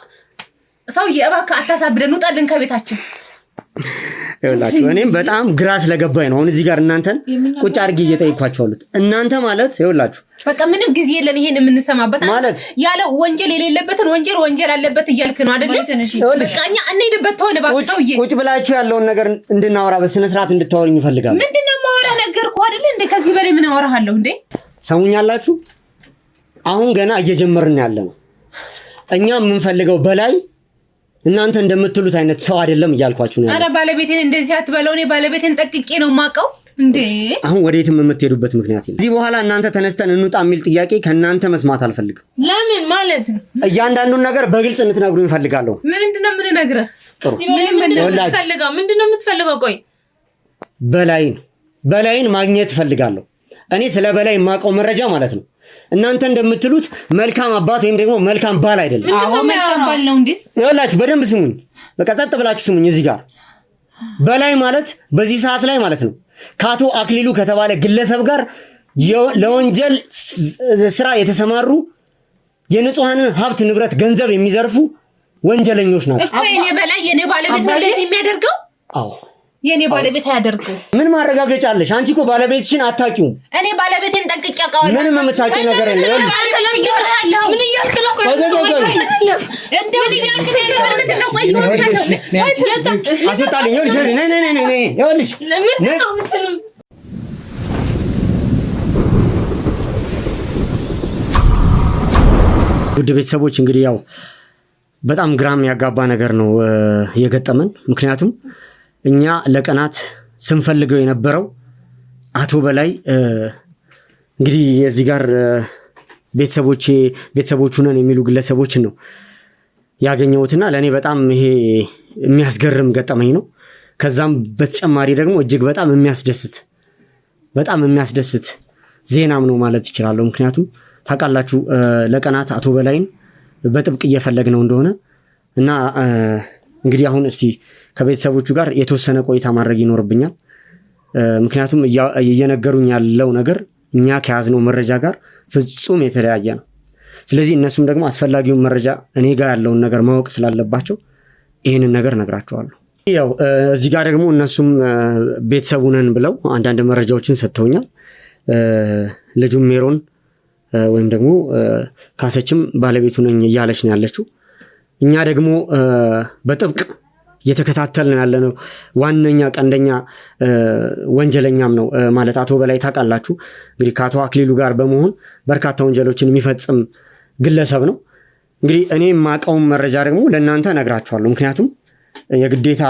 ሰውዬ እባክህ አታሳብደን፣ ውጣልን ከቤታችን። ይኸውላችሁ እኔም በጣም ግራ ስለገባኝ ነው አሁን እዚህ ጋር እናንተን ቁጭ አድርጌ እየጠየኳችሁ አሉት። እናንተ ማለት ይኸውላችሁ በቃ ምንም ጊዜ የለን ይሄን የምንሰማበት ማለት ያለ ወንጀል የሌለበትን ወንጀል አለበት እያልክ ነው አይደል? በቃ እኛ እንሄድበት ተሆነ እባክህ ሰውዬ። ቁጭ ብላችሁ ያለውን ነገር እንድናወራ በስነ ስርዓት እንድታወሩኝ እፈልጋለሁ። ምንድነው ማወራ ነገርኩህ አይደል እንዴ? ከዚህ በላይ ምን አወራሃለሁ እንዴ? ሰሙኛላችሁ? አሁን ገና እየጀመርን ያለ ነው። እኛ የምንፈልገው በላይ እናንተ እንደምትሉት አይነት ሰው አይደለም እያልኳችሁ ነው። አረ ባለቤቴን እንደዚህ አትበለው። እኔ ባለቤቴን ጠቅቄ ነው ማቀው እንዴ። አሁን ወዴትም የምትሄዱበት ምክንያት የለም። እዚህ በኋላ እናንተ ተነስተን እንውጣ የሚል ጥያቄ ከእናንተ መስማት አልፈልግም። ለምን ማለት ነው? እያንዳንዱን ነገር በግልጽ እንድትነግሩኝ እፈልጋለሁ። ምንድነው የምንነግርህ? ምንድነው የምትፈልገው? ቆይ በላይን ማግኘት እፈልጋለሁ። እኔ ስለ በላይ የማውቀው መረጃ ማለት ነው እናንተ እንደምትሉት መልካም አባት ወይም ደግሞ መልካም ባል አይደለም። አዎ መልካም ባል ነው እንዴ? ይኸውላችሁ በደንብ ስሙኝ፣ በቃ ጸጥ ብላችሁ ስሙኝ። እዚህ ጋር በላይ ማለት በዚህ ሰዓት ላይ ማለት ነው ከአቶ አክሊሉ ከተባለ ግለሰብ ጋር ለወንጀል ስራ የተሰማሩ የንጹሃንን ሀብት ንብረት ገንዘብ የሚዘርፉ ወንጀለኞች ናቸው። እኮ የኔ ባለቤት ነው እንደዚህ የሚያደርገው? አዎ የኔ ባለቤት አያደርገው። ምን ማረጋገጫ አለሽ? አንቺ እኮ ባለቤትሽን አታውቂውም። እኔ ባለቤቴን ጠንቅቄ አውቃለሁ። ምንም የምታውቂው ነገር የለም። ምን እያልክ ነው? አስወጣልኝ። ይኸውልሽ ውድ ቤተሰቦች እንግዲህ ያው በጣም ግራም ያጋባ ነገር ነው የገጠመን። ምክንያቱም እኛ ለቀናት ስንፈልገው የነበረው አቶ በላይ እንግዲህ እዚህ ጋር ቤተሰቦቹ ነን የሚሉ ግለሰቦችን ነው ያገኘሁትና ለእኔ በጣም ይሄ የሚያስገርም ገጠመኝ ነው። ከዛም በተጨማሪ ደግሞ እጅግ በጣም የሚያስደስት ዜናም ነው ማለት ይችላለሁ። ምክንያቱም ታውቃላችሁ ለቀናት አቶ በላይን በጥብቅ እየፈለግነው እንደሆነ እና እንግዲህ አሁን እስቲ ከቤተሰቦቹ ጋር የተወሰነ ቆይታ ማድረግ ይኖርብኛል። ምክንያቱም እየነገሩኝ ያለው ነገር እኛ ከያዝነው መረጃ ጋር ፍጹም የተለያየ ነው። ስለዚህ እነሱም ደግሞ አስፈላጊውን መረጃ እኔ ጋር ያለውን ነገር ማወቅ ስላለባቸው ይህንን ነገር ነግራቸዋለሁ። ያው እዚህ ጋር ደግሞ እነሱም ቤተሰቡ ነን ብለው አንዳንድ መረጃዎችን ሰጥተውኛል። ልጁም ሜሮን ወይም ደግሞ ካሰችም ባለቤቱ ነኝ እያለች ነው ያለችው። እኛ ደግሞ በጥብቅ እየተከታተልን ያለነው ዋነኛ ቀንደኛ ወንጀለኛም ነው ማለት አቶ በላይ ታውቃላችሁ እንግዲህ ከአቶ አክሊሉ ጋር በመሆን በርካታ ወንጀሎችን የሚፈጽም ግለሰብ ነው። እንግዲህ እኔ የማውቀውን መረጃ ደግሞ ለእናንተ ነግራችኋለሁ። ምክንያቱም የግዴታ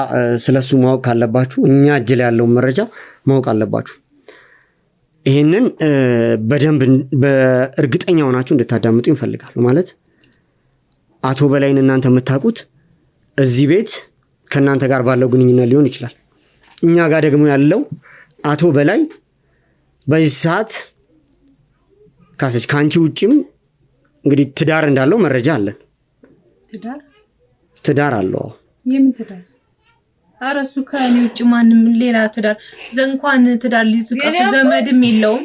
ስለሱ ማወቅ ካለባችሁ እኛ እጅ ላይ ያለውን መረጃ ማወቅ አለባችሁ። ይህንን በደንብ በእርግጠኛ ሆናችሁ እንድታዳምጡ ይፈልጋሉ። ማለት አቶ በላይን እናንተ የምታውቁት እዚህ ቤት ከእናንተ ጋር ባለው ግንኙነት ሊሆን ይችላል። እኛ ጋር ደግሞ ያለው አቶ በላይ በዚህ ሰዓት ካሰች ከአንቺ ውጭም እንግዲህ ትዳር እንዳለው መረጃ አለን። ትዳር አለው። የምን ትዳር? ኧረ እሱ ከእኔ ውጭ ማንም ሌላ ትዳር እንኳን ትዳር ሊዝቀፍ ዘመድም የለውም።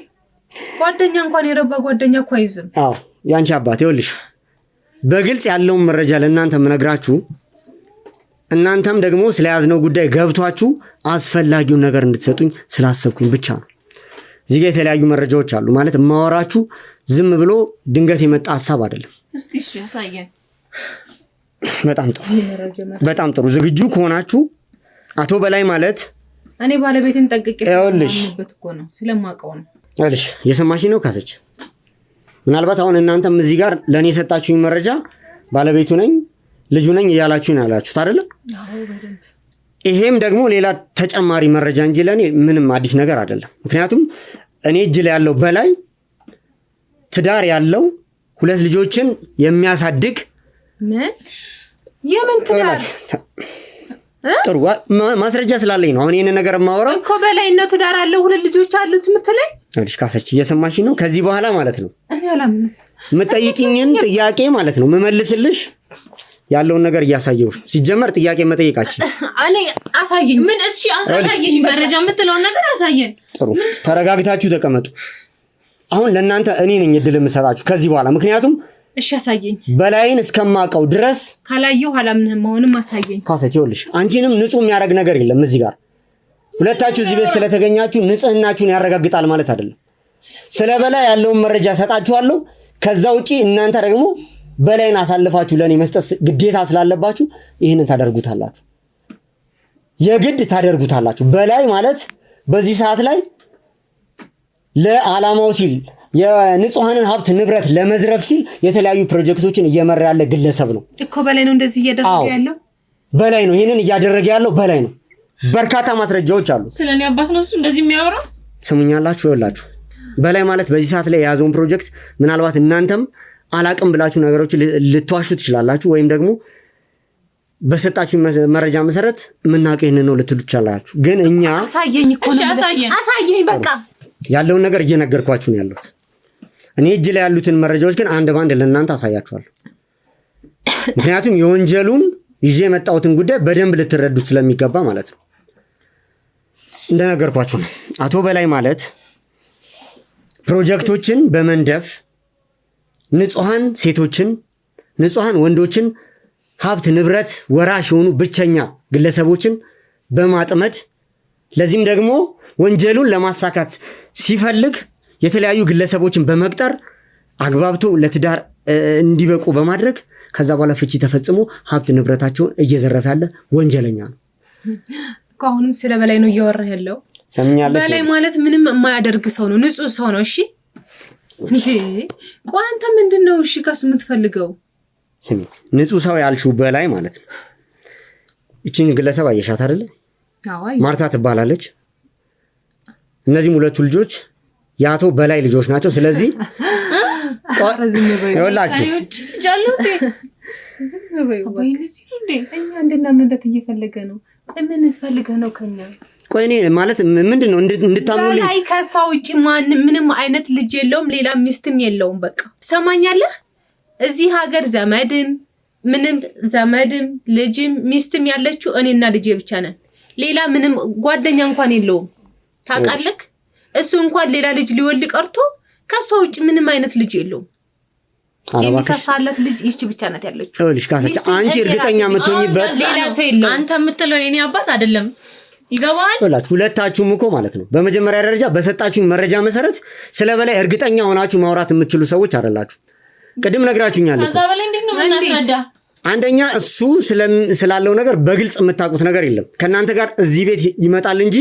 ጓደኛ እንኳን የረባ ጓደኛ እኮ አይዝም። አዎ ያንቺ አባት ይኸውልሽ በግልጽ ያለውን መረጃ ለእናንተ የምነግራችሁ እናንተም ደግሞ ስለያዝነው ጉዳይ ገብቷችሁ አስፈላጊውን ነገር እንድትሰጡኝ ስላሰብኩኝ ብቻ ነው። እዚህ ጋር የተለያዩ መረጃዎች አሉ ማለት ማወራችሁ ዝም ብሎ ድንገት የመጣ ሐሳብ አይደለም። እስቲ እሺ ያሳየን። በጣም ጥሩ ዝግጁ ከሆናችሁ አቶ በላይ ማለት እኔ ባለቤቴን ጠንቅቄ ስለማምንበት እኮ ነው ስለማውቀው ነው። አይልሽ የሰማሽኝ ነው ካሰች። ምናልባት አሁን እናንተም እዚህ ጋር ለኔ የሰጣችሁኝ መረጃ ባለቤቱ ነኝ ልጁ ነኝ እያላችሁኝ አላችሁት አይደል? አዎ በደንብ። ይሄም ደግሞ ሌላ ተጨማሪ መረጃ እንጂ ለኔ ምንም አዲስ ነገር አይደለም። ምክንያቱም እኔ እጅ ላይ ያለው በላይ ትዳር ያለው 2 ልጆችን የሚያሳድግ ምን የምን ትዳር ጥሩ ማስረጃ ስላለኝ ነው አሁን ይሄን ነገር የማወራው እኮ በላይነቱ ትዳር አለው 2 ልጆች አሉት የምትለኝ እሺ ካሰች እየሰማሽ ነው ከዚህ በኋላ ማለት ነው እኔ አላምንም የምጠይቂኝን ጥያቄ ማለት ነው መመልስልሽ ያለውን ነገር እያሳየሁሽ ሲጀመር ጥያቄ መጠየቃችን እኔ አሳየኝ ምን እሺ አሳየኝ መረጃ የምትለው ነገር አሳየን ጥሩ ተረጋግታችሁ ተቀመጡ አሁን ለእናንተ እኔ ነኝ እድል የምሰጣችሁ ከዚህ በኋላ ምክንያቱም እሺ አሳየኝ በላይን እስከማቀው ድረስ ካላየው አላምንህም አሁንም አሳየኝ ካሰች ይኸውልሽ አንቺንም ንጹህ የሚያደርግ ነገር የለም እዚህ ጋር ሁለታችሁ እዚህ ቤት ስለተገኛችሁ ንጽህናችሁን ያረጋግጣል ማለት አይደለም ስለ በላይ ያለውን መረጃ ሰጣችኋለሁ ከዛ ውጪ እናንተ ደግሞ በላይን አሳልፋችሁ ለኔ መስጠት ግዴታ ስላለባችሁ ይሄንን ታደርጉታላችሁ የግድ ታደርጉታላችሁ በላይ ማለት በዚህ ሰዓት ላይ ለዓላማው ሲል የንጹሃንን ሀብት ንብረት ለመዝረፍ ሲል የተለያዩ ፕሮጀክቶችን እየመራ ያለ ግለሰብ ነው እኮ በላይ ነው እንደዚህ እያደረገ ያለው በላይ ነው ይሄንን እያደረገ ያለው በላይ ነው በርካታ ማስረጃዎች አሉ ስለኔ አባት ነው እሱ እንደዚህ የሚያወራው ስሙኛላችሁ ይኸውላችሁ በላይ ማለት በዚህ ሰዓት ላይ የያዘውን ፕሮጀክት ምናልባት እናንተም አላቅም ብላችሁ ነገሮች ልትዋሹ ትችላላችሁ ወይም ደግሞ በሰጣችሁ መረጃ መሰረት ምናቀው ይሄንን ነው ልትሉ ትችላላችሁ ግን እኛ አሳየኝ እኮ ነው አሳየኝ በቃ ያለውን ነገር እየነገርኳችሁ ነው ያለሁት እኔ እጅ ላይ ያሉትን መረጃዎች ግን አንድ ባንድ ለእናንተ አሳያችኋለሁ ምክንያቱም የወንጀሉን ይዤ የመጣሁትን ጉዳይ በደንብ ልትረዱት ስለሚገባ ማለት ነው እንደነገርኳችሁ ነው አቶ በላይ ማለት ፕሮጀክቶችን በመንደፍ ንጹሃን ሴቶችን ንጹሃን ወንዶችን ሀብት ንብረት ወራሽ የሆኑ ብቸኛ ግለሰቦችን በማጥመድ ለዚህም ደግሞ ወንጀሉን ለማሳካት ሲፈልግ የተለያዩ ግለሰቦችን በመቅጠር አግባብቶ ለትዳር እንዲበቁ በማድረግ ከዛ በኋላ ፍቺ ተፈጽሞ ሀብት ንብረታቸውን እየዘረፈ ያለ ወንጀለኛ ነው አሁንም ስለ በላይ ነው እያወራህ ያለው ሰምኛለሽ በላይ ማለት ምንም የማያደርግ ሰው ነው ንጹህ ሰው ነው እሺ እንዴ ቆይ አንተ ምንድነው እሺ ከሱ የምትፈልገው ስሚ ንጹህ ሰው ያልሽው በላይ ማለት ነው እቺን ግለሰብ አየሻት አይደለ አዎ ማርታ ትባላለች እነዚህም 2 ልጆች ያቶ በላይ ልጆች ናቸው ስለዚህ ይኸውላችሁ ጃሉቴ ዝም በይ እኛ እንድናምንለት እየፈለገ ነው ቆይ ምን ፈልገህ ነው ከኛ ቆይ እኔ ማለት ምንድነው እንድታምኑልኝ በላይ ከሰው ውጪ ምንም አይነት ልጅ የለውም ሌላ ሚስትም የለውም በቃ ሰማኛለህ እዚህ ሀገር ዘመድም ልጅም ሚስትም ያለችው እኔና ልጄ ብቻ ነን ሌላ ምንም ጓደኛ እንኳን የለውም ታውቃለህ እሱ እንኳን ሌላ ልጅ ሊወልድ ቀርቶ ከሷ ውጪ ምንም አይነት ልጅ የለውም የሚሳሳለት ልጅ ይህች ብቻ ናት ያለችው እልሽ ካሰች አንቺ እርግጠኛ የምትሆኚበት ሌላ ሰው የለውም አንተ የምትለው የኔ አባት አይደለም ይገባል ወላችሁ ሁለታችሁም እኮ ማለት ነው በመጀመሪያ ደረጃ በሰጣችሁኝ መረጃ መሰረት ስለ በላይ እርግጠኛ ሆናችሁ ማውራት የምትችሉ ሰዎች አይደላችሁ ቅድም ነግራችሁኛል ከዛ በላይ እንዴት ነው እናስረዳ አንደኛ እሱ ስላለው ነገር በግልጽ የምታውቁት ነገር የለም ከናንተ ጋር እዚህ ቤት ይመጣል እንጂ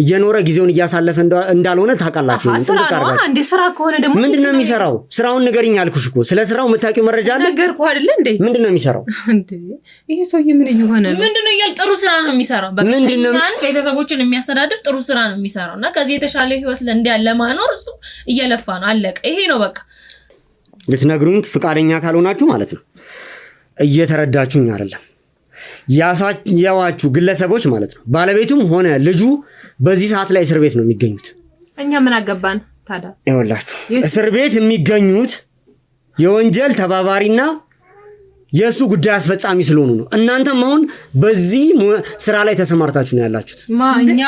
እየኖረ ጊዜውን እያሳለፈ እንዳልሆነ ታውቃላችሁ እንዴ ስራ ከሆነ ደግሞ ምንድነው የሚሰራው ስራውን ንገሪኝ አልኩሽ እኮ ስለ ስራው የምታውቂው መረጃ አለ ነገርኩህ አይደል እንዴ ምንድነው የሚሰራው እንዴ ይሄ ሰውዬ ምን እየሆነ ነው ምንድነው ይያል ጥሩ ስራ ነው የሚሰራው በቃ ምንድነው ቤተሰቦችን የሚያስተዳድር ጥሩ ስራ ነው የሚሰራውና ከዚህ የተሻለ ህይወት ለእንዲያለ ማኖር እሱ እየለፋ ነው አለቀ ይሄ ነው በቃ ልትነግሩኝ ፍቃደኛ ካልሆናችሁ ማለት ነው እየተረዳችሁኝ አይደለም ያሳያዋችሁ ግለሰቦች ማለት ነው ባለቤቱም ሆነ ልጁ በዚህ ሰዓት ላይ እስር ቤት ነው የሚገኙት እኛ ምን አገባን ታዲያ ይኸውላችሁ እስር ቤት የሚገኙት የወንጀል ተባባሪና የሱ ጉዳይ አስፈጻሚ ስለሆኑ ነው እናንተም አሁን በዚህ ስራ ላይ ተሰማርታችሁ ነው ያላችሁት ማኛ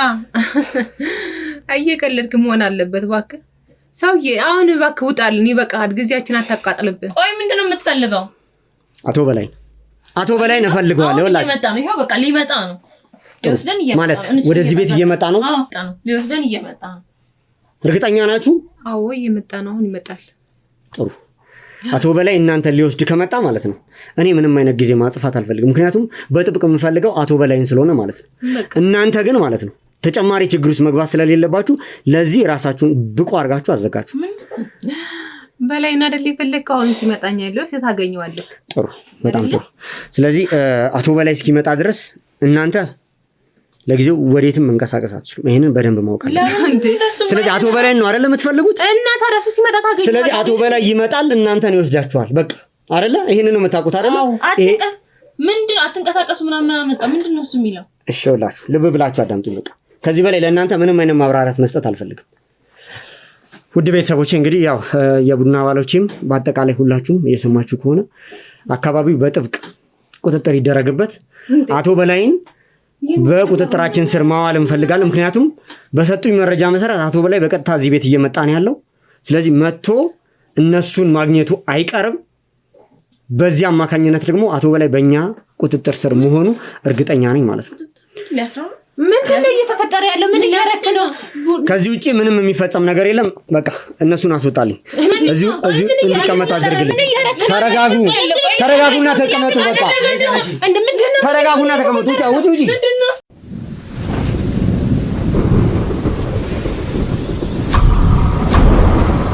አየቀለድክ መሆን አለበት እባክህ ሰውዬ አሁን እባክህ ውጣልን ይበቃል ጊዜያችን አታቃጥልብን ቆይ ምንድነው የምትፈልገው አቶ በላይ ነው ፈልገዋለሁ ወላሂ እየመጣ ነው ይሄው በቃ ሊመጣ ነው ሊወስደን እየመጣ ማለት ወደዚህ ቤት እየመጣ ነው ሊወስደን እየመጣ ነው እርግጠኛ ናችሁ አዎ እየመጣ ነው አሁን ይመጣል ጥሩ አቶ በላይ እናንተ ሊወስድ ከመጣ ማለት ነው እኔ ምንም አይነት ጊዜ ማጥፋት አልፈልግም ምክንያቱም በጥብቅ የምፈልገው አቶ በላይን ስለሆነ ማለት ነው እናንተ ግን ማለት ነው ተጨማሪ ችግር ውስጥ መግባት ስለሌለባችሁ ለዚህ ራሳችሁን ብቁ አድርጋችሁ አዘጋጁ በላይና አይደል ይፈልከው አሁን ሲመጣኛ ያለው ሲታገኘዋለህ ጥሩ በጣም ጥሩ ስለዚህ አቶ በላይ እስኪመጣ ድረስ እናንተ ለጊዜው ወዴትም መንቀሳቀስ አትችሉም። ይሄንን በደንብ ማወቅ አለባችሁ። ስለዚህ አቶ በላይ ነው አይደል የምትፈልጉት? እና ታዲያ እሱ ሲመጣ ታገኙ። ስለዚህ አቶ በላይ ይመጣል፣ እናንተን ይወስዳችኋል። በቃ አይደለ? ይሄንን ነው የምታውቁት አይደለ? ምንድን አትንቀሳቀሱ ምናምን አመጣ ምንድን ነው እሱ የሚለው? እሺ ሁላችሁ ልብ ብላችሁ አዳምጡኝ። በቃ ከዚህ በላይ ለእናንተ ምንም አይነት ማብራሪያት መስጠት አልፈልግም። ውድ ቤተሰቦቼ እንግዲህ ያው የቡድን አባሎችም በአጠቃላይ ሁላችሁም እየሰማችሁ ከሆነ አካባቢው በጥብቅ ቁጥጥር ይደረግበት። አቶ በላይን በቁጥጥራችን ስር ማዋል እንፈልጋለን። ምክንያቱም በሰጡኝ መረጃ መሰረት አቶ በላይ በቀጥታ እዚህ ቤት እየመጣ ነው ያለው። ስለዚህ መጥቶ እነሱን ማግኘቱ አይቀርም። በዚህ አማካኝነት ደግሞ አቶ በላይ በእኛ ቁጥጥር ስር መሆኑ እርግጠኛ ነኝ ማለት ነው። ምንድን ነው እየተፈጠረ ያለው? ምን እያደረክ ነው? ከዚህ ውጪ ምንም የሚፈጸም ነገር የለም። በቃ እነሱን አስወጣልኝ። እዚሁ እንዲቀመጡ አድርግልኝ። ተረጋጉና ተቀመጡ። በቃ ተረጋጉና ተቀመጡ። ውጪ